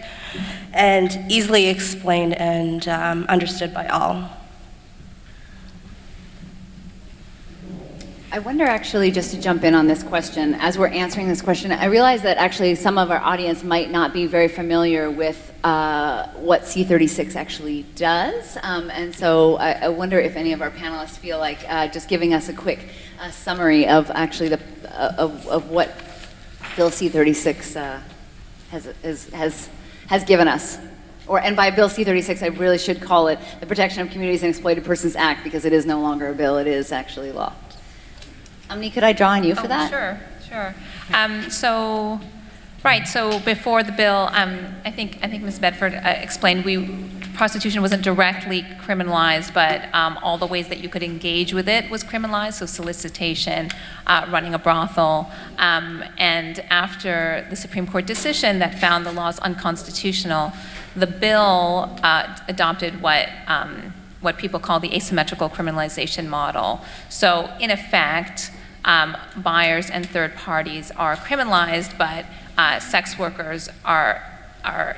and easily explained and understood by all. I wonder actually, just to jump in on this question, as we're answering this question, I realize that actually some of our audience might not be very familiar with what C-36 actually does. And so I wonder if any of our panelists feel like just giving us a quick summary of actually of what Bill C-36 has given us. And by Bill C-36, I really should call it the Protection of Communities and Exploited Persons Act, because it is no longer a bill, it is actually law. Amni, could I draw on you for that? Sure. So before the bill, I think Ms. Bedford explained prostitution wasn't directly criminalized, but all the ways that you could engage with it was criminalized, so solicitation, running a brothel, and after the Supreme Court decision that found the laws unconstitutional, the bill adopted what people call the asymmetrical criminalization model. So in effect, buyers and third parties are criminalized, but sex workers are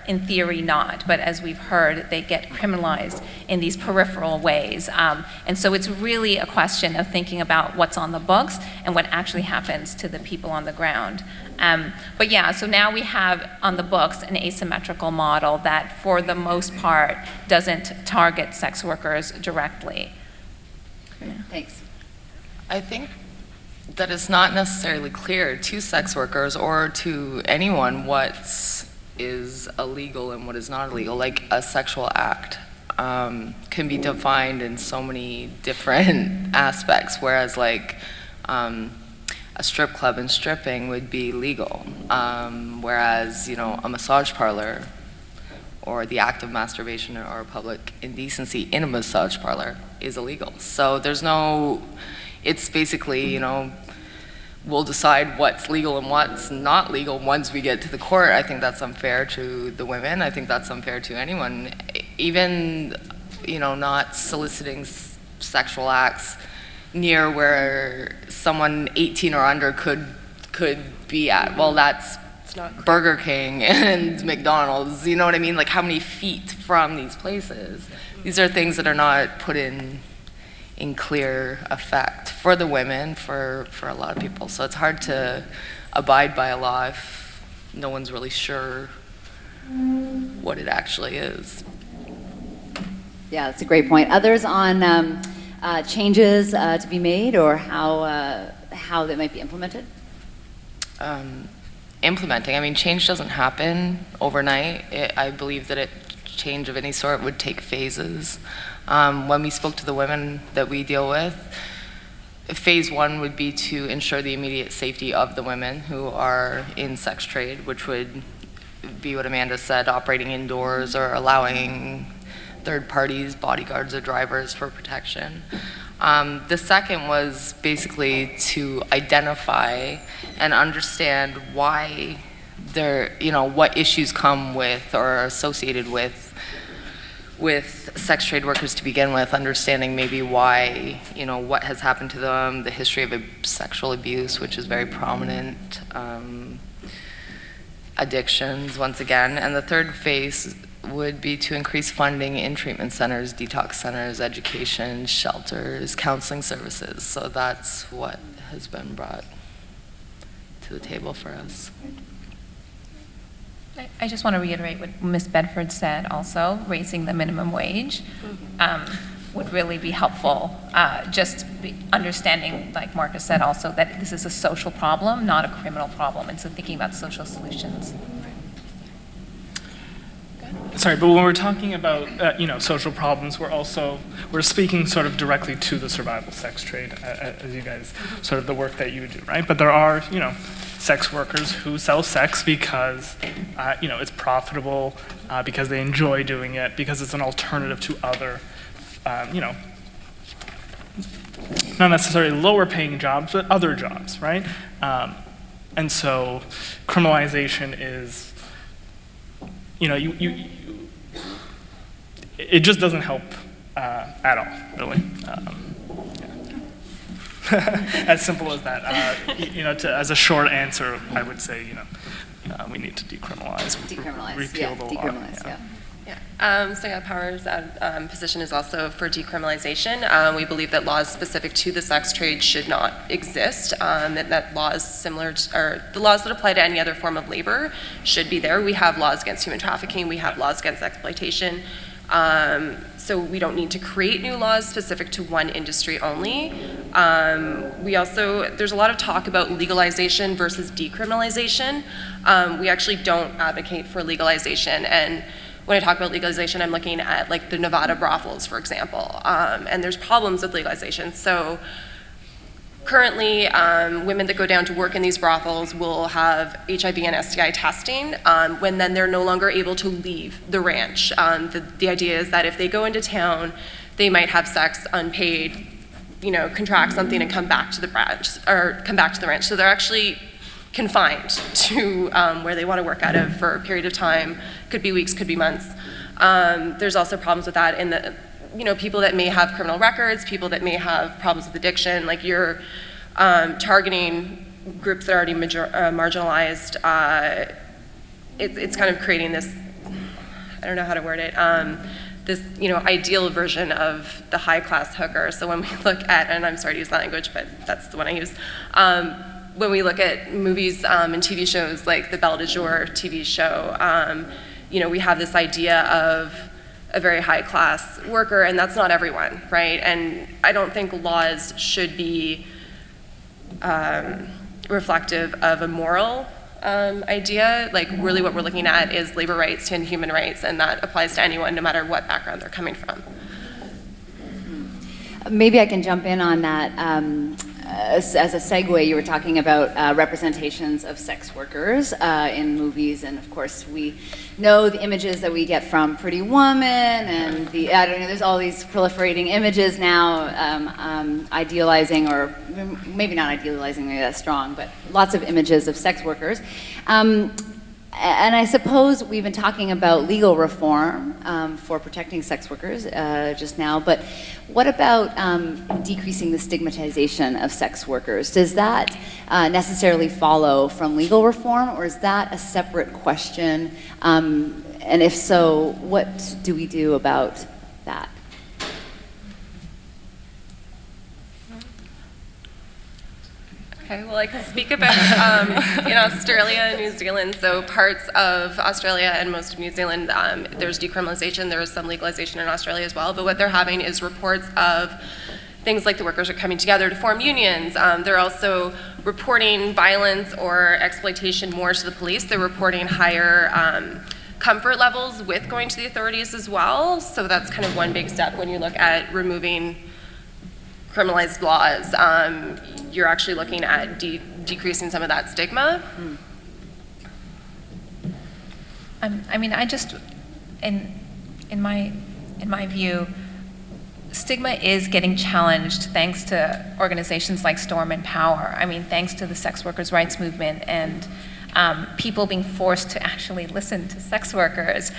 in theory not, but as we've heard, they get criminalized in these peripheral ways. And so it's really a question of thinking about what's on the books and what actually happens to the people on the ground. But yeah, so now we have on the books an asymmetrical model that for the most part doesn't target sex workers directly. Thanks. I think that it's not necessarily clear to sex workers or to anyone what is illegal and what is not illegal. Like a sexual act can be defined in so many different aspects, whereas like a strip club and stripping would be legal, whereas a massage parlor or the act of masturbation or public indecency in a massage parlor is illegal. So it's basically, we'll decide what's legal and what's not legal once we get to the court. I think that's unfair to the women. I think that's unfair to anyone. Even, not soliciting sexual acts near where someone 18 or under could be at. Well, that's Burger King and McDonald's, you know what I mean? Like how many feet from these places? These are things that are not put in clear effect for the women, for a lot of people. So it's hard to abide by a law if no one's really sure what it actually is. Yeah, that's a great point. Others on changes to be made or how they might be implemented? Implementing, change doesn't happen overnight. I believe that change of any sort would take phases. When we spoke to the women that we deal with, phase one would be to ensure the immediate safety of the women who are in sex trade, which would be what Amanda said, operating indoors or allowing third parties, bodyguards or drivers for protection. The second was basically to identify and understand why what issues come with or are associated with sex trade workers to begin with, understanding maybe why, what has happened to them, the history of sexual abuse, which is very prominent, addictions, once again. And the third phase would be to increase funding in treatment centers, detox centers, education, shelters, counseling services. So that's what has been brought to the table for us. I just want to reiterate what Ms. Bedford said also, raising the minimum wage would really be helpful. Understanding, like Marcus said also, that this is a social problem, not a criminal problem, and so thinking about social solutions. Sorry, but when we're talking about social problems, we're speaking sort of directly to the survival sex trade, as you guys sort of the work that you do, right? But there are sex workers who sell sex because it's profitable, because they enjoy doing it, because it's an alternative to other not necessarily lower paying jobs, but other jobs, right? And so criminalization is it just doesn't help at all, really. As simple as that. As a short answer, I would say, we need to decriminalize, repeal the law. Decriminalize, Power's position is also for decriminalization. We believe that laws specific to the sex trade should not exist, that laws similar to, or the laws that apply to any other form of labor should be there. We have laws against human trafficking, we have laws against exploitation, so we don't need to create new laws specific to one industry only. There's a lot of talk about legalization versus decriminalization. We actually don't advocate for legalization, and when I talk about legalization, I'm looking at like the Nevada brothels, for example, and there's problems with legalization. So currently, women that go down to work in these brothels will have HIV and STI testing when then they're no longer able to leave the ranch. The idea is that if they go into town, they might have sex unpaid, contract something and come back to the ranch, So they're actually confined to where they want to work out of for a period of time. Could be weeks, could be months. There's also problems with that in the, people that may have criminal records, people that may have problems with addiction, like you're targeting groups that are already marginalized, it's kind of creating this, I don't know how to word it, this ideal version of the high-class hooker. So when we look at, and I'm sorry to use that language, but that's the one I use, when we look at movies and TV shows like the Belle de Jour TV show, we have this idea of a very high-class worker, and that's not everyone, right? And I don't think laws should be reflective of a moral idea. Like, really what we're looking at is labor rights and human rights, and that applies to anyone, no matter what background they're coming from. Maybe I can jump in on that. As a segue, you were talking about representations of sex workers in movies, and of course we know the images that we get from Pretty Woman, and there's all these proliferating images now, idealizing, or maybe not idealizing, maybe that's strong, but lots of images of sex workers. And I suppose we've been talking about legal reform for protecting sex workers just now, but what about decreasing the stigmatization of sex workers? Does that necessarily follow from legal reform, or is that a separate question? And if so, what do we do about that? Okay, well, I can speak about in Australia and New Zealand. So parts of Australia and most of New Zealand, there's decriminalization. There is some legalization in Australia as well. But what they're having is reports of things like the workers are coming together to form unions. They're also reporting violence or exploitation more to the police. They're reporting higher comfort levels with going to the authorities as well. So that's kind of one big step when you look at removing criminalized laws. You're actually looking at decreasing some of that stigma. I mean, in my view, stigma is getting challenged thanks to organizations like Storm and Power. I mean, thanks to the sex workers' rights movement and people being forced to actually listen to sex workers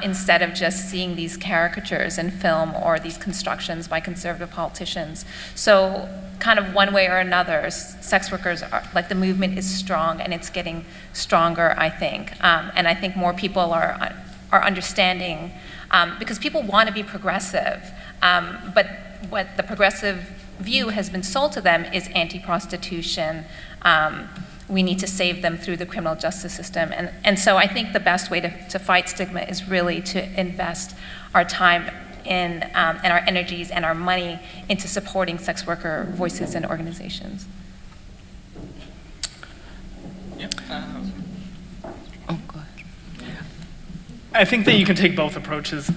instead of just seeing these caricatures in film or these constructions by conservative politicians. So kind of one way or another, sex workers are, like, the movement is strong, and it's getting stronger, I think. And I think more people are understanding, because people want to be progressive, but what the progressive view has been sold to them is anti-prostitution. We need to save them through the criminal justice system. And so I think the best way to fight stigma is really to invest our time in, and our energies and our money into supporting sex worker voices and organizations. Yeah. Go ahead. I think that you can take both approaches.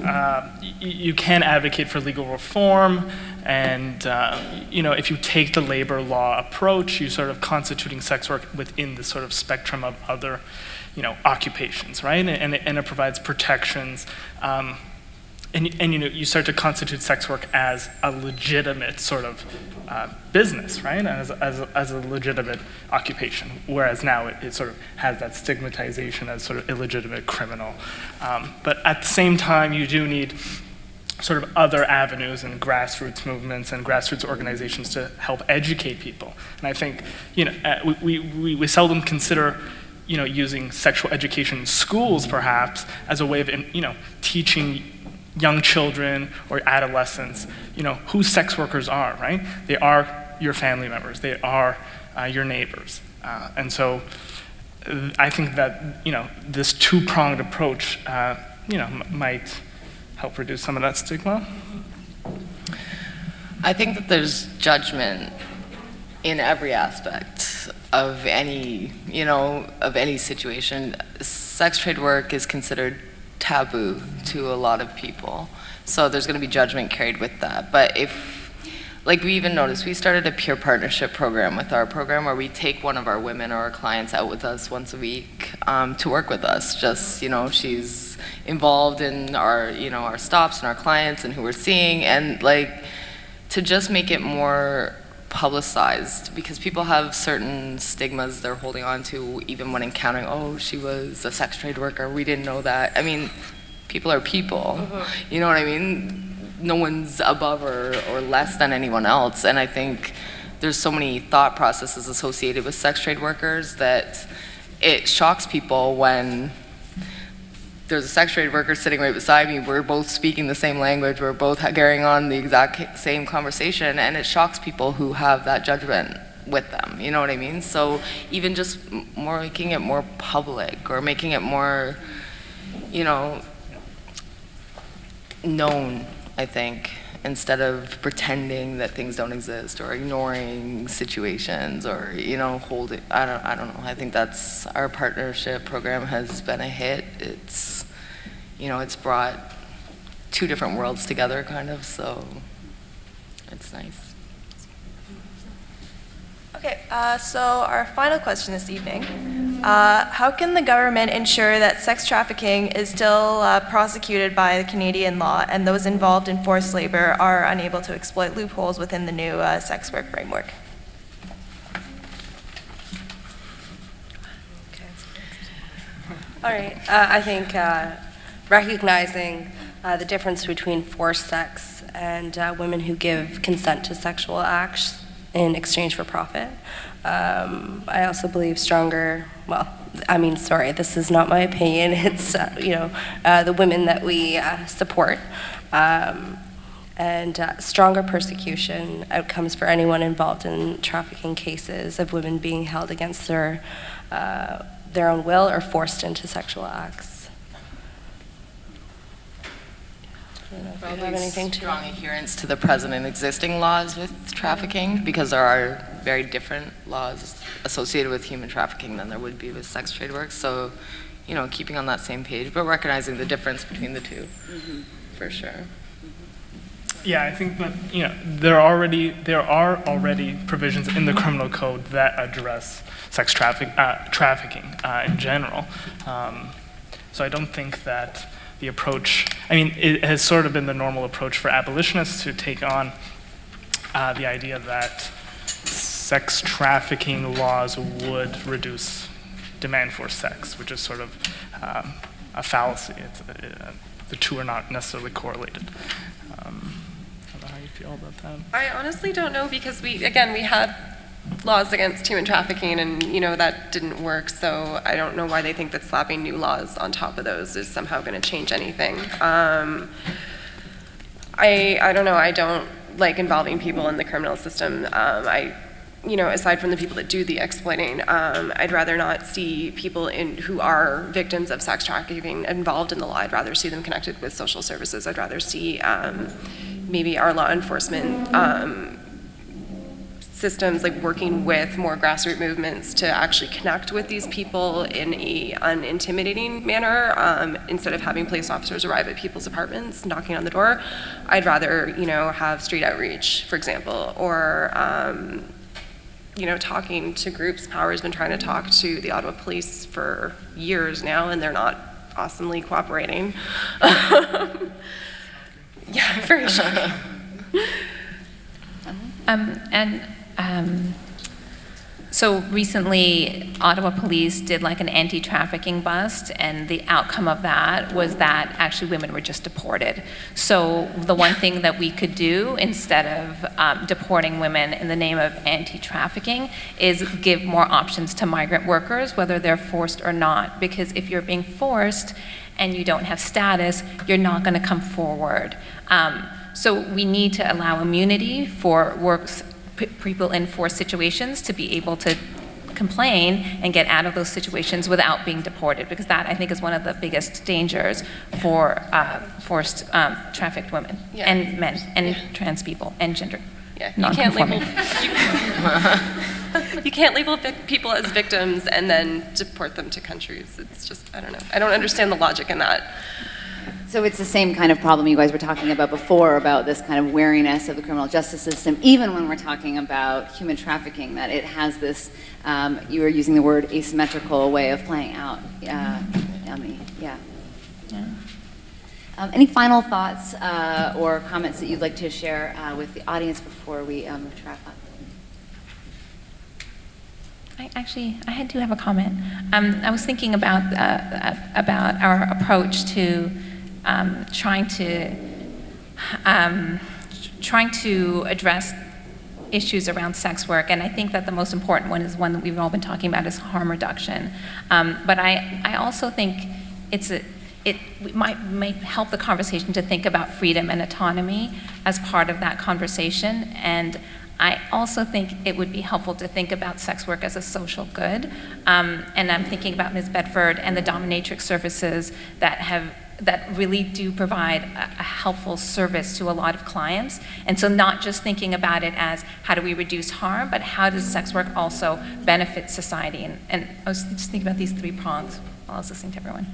You can advocate for legal reform, and if you take the labor law approach, you sort of constituting sex work within the sort of spectrum of other, occupations, right? And it provides protections, and you start to constitute sex work as a legitimate sort of business, right? As a legitimate occupation, whereas now it sort of has that stigmatization as sort of illegitimate criminal. But at the same time, you do need sort of other avenues and grassroots movements and grassroots organizations to help educate people. And I think, we seldom consider, using sexual education in schools perhaps as a way of, teaching young children or adolescents, who sex workers are, right? They are your family members. They are your neighbors. And so I think that, this two-pronged approach, might help reduce some of that stigma. I think that there's judgment in every aspect of any, of any situation. Sex trade work is considered taboo to a lot of people. So there's going to be judgment carried with that. But we even noticed, we started a peer partnership program with our program where we take one of our women or our clients out with us once a week to work with us. Just, she's involved in our, our stops and our clients and who we're seeing, and to just make it more publicized, because people have certain stigmas they're holding on to even when encountering, oh, she was a sex trade worker, we didn't know that. I mean, people are people, you know what I mean? No one's above or less than anyone else, and I think there's so many thought processes associated with sex trade workers that it shocks people when there's a sex trade worker sitting right beside me. We're both speaking the same language. We're both carrying on the exact same conversation, and it shocks people who have that judgment with them. You know what I mean? So even just making it more public, or making it more, you know, known, I think, instead of pretending that things don't exist or ignoring situations, or, you know, holding, I don't know. I think that's, our partnership program has been a hit. It's, you know, it's brought two different worlds together, kind of, so it's nice. Okay, so our final question this evening. How can the government ensure that sex trafficking is still prosecuted by the Canadian law, and those involved in forced labor are unable to exploit loopholes within the new sex work framework? All right, I think recognizing the difference between forced sex and women who give consent to sexual acts in exchange for profit. I also believe stronger, this is not my opinion, it's, the women that we support. And stronger persecution outcomes for anyone involved in trafficking cases of women being held against their own will or forced into sexual acts. I don't know if you have anything to... Strong adherence to the present and existing laws with trafficking, because there are very different laws associated with human trafficking than there would be with sex trade work. So, you know, keeping on that same page, but recognizing the difference between the two, for sure. Yeah, I think that, you know, there are already provisions in the criminal code that address sex trafficking in general. So I don't think that the approach, it has sort of been the normal approach for abolitionists to take on the idea that sex trafficking laws would reduce demand for sex, which is sort of a fallacy. The two are not necessarily correlated. I don't know how you feel about that. I honestly don't know, because we had laws against human trafficking, and that didn't work, so I don't know why they think that slapping new laws on top of those is somehow going to change anything. I don't know, I don't like involving people in the criminal system. Aside from the people that do the exploiting, I'd rather not see people who are victims of sex trafficking involved in the law. I'd rather see them connected with social services. I'd rather see maybe our law enforcement systems like working with more grassroots movements to actually connect with these people in a unintimidating manner, instead of having police officers arrive at people's apartments knocking on the door. I'd rather have street outreach, for example, or talking to groups. Power's been trying to talk to the Ottawa police for years now, and they're not awesomely cooperating. Yeah, very shocking. So recently, Ottawa police did like an anti-trafficking bust, and the outcome of that was that actually women were just deported. So the one thing that we could do instead of deporting women in the name of anti-trafficking is give more options to migrant workers, whether they're forced or not. Because if you're being forced and you don't have status, you're not going to come forward. So we need to allow immunity for people in forced situations to be able to complain and get out of those situations without being deported, because that, I think, is one of the biggest dangers for forced trafficked women and men and trans people and gender. Yeah, you can't label people as victims and then deport them to countries. It's just, I don't know. I don't understand the logic in that. So it's the same kind of problem you guys were talking about before, about this kind of wariness of the criminal justice system, even when we're talking about human trafficking, that it has this, you were using the word asymmetrical way of playing out. Any final thoughts or comments that you'd like to share with the audience before we move to wrap up? I do have a comment. I was thinking about our approach to trying to address issues around sex work, and I think that the most important one is one that we've all been talking about, is harm reduction. But I also think it might help the conversation to think about freedom and autonomy as part of that conversation. And I also think it would be helpful to think about sex work as a social good. And I'm thinking about Ms. Bedford and the dominatrix services that really do provide a helpful service to a lot of clients. And so not just thinking about it as how do we reduce harm, but how does sex work also benefit society? And I was just thinking about these three prongs while I was listening to everyone.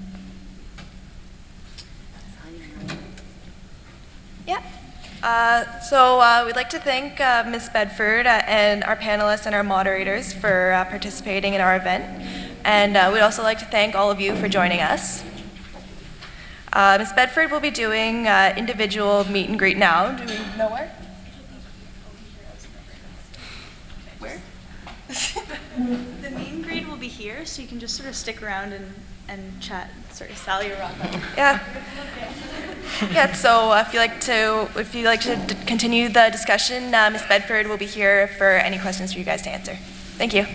Yeah. So we'd like to thank Ms. Bedford and our panelists and our moderators for participating in our event. And we'd also like to thank all of you for joining us. Ms. Bedford will be doing individual meet and greet now. Do we know where? Where? The meet and greet will be here, so you can just sort of stick around and chat, sort of Sally or Rafa. Yeah. Yeah, so if you'd like to continue the discussion, Ms. Bedford will be here for any questions for you guys to answer. Thank you.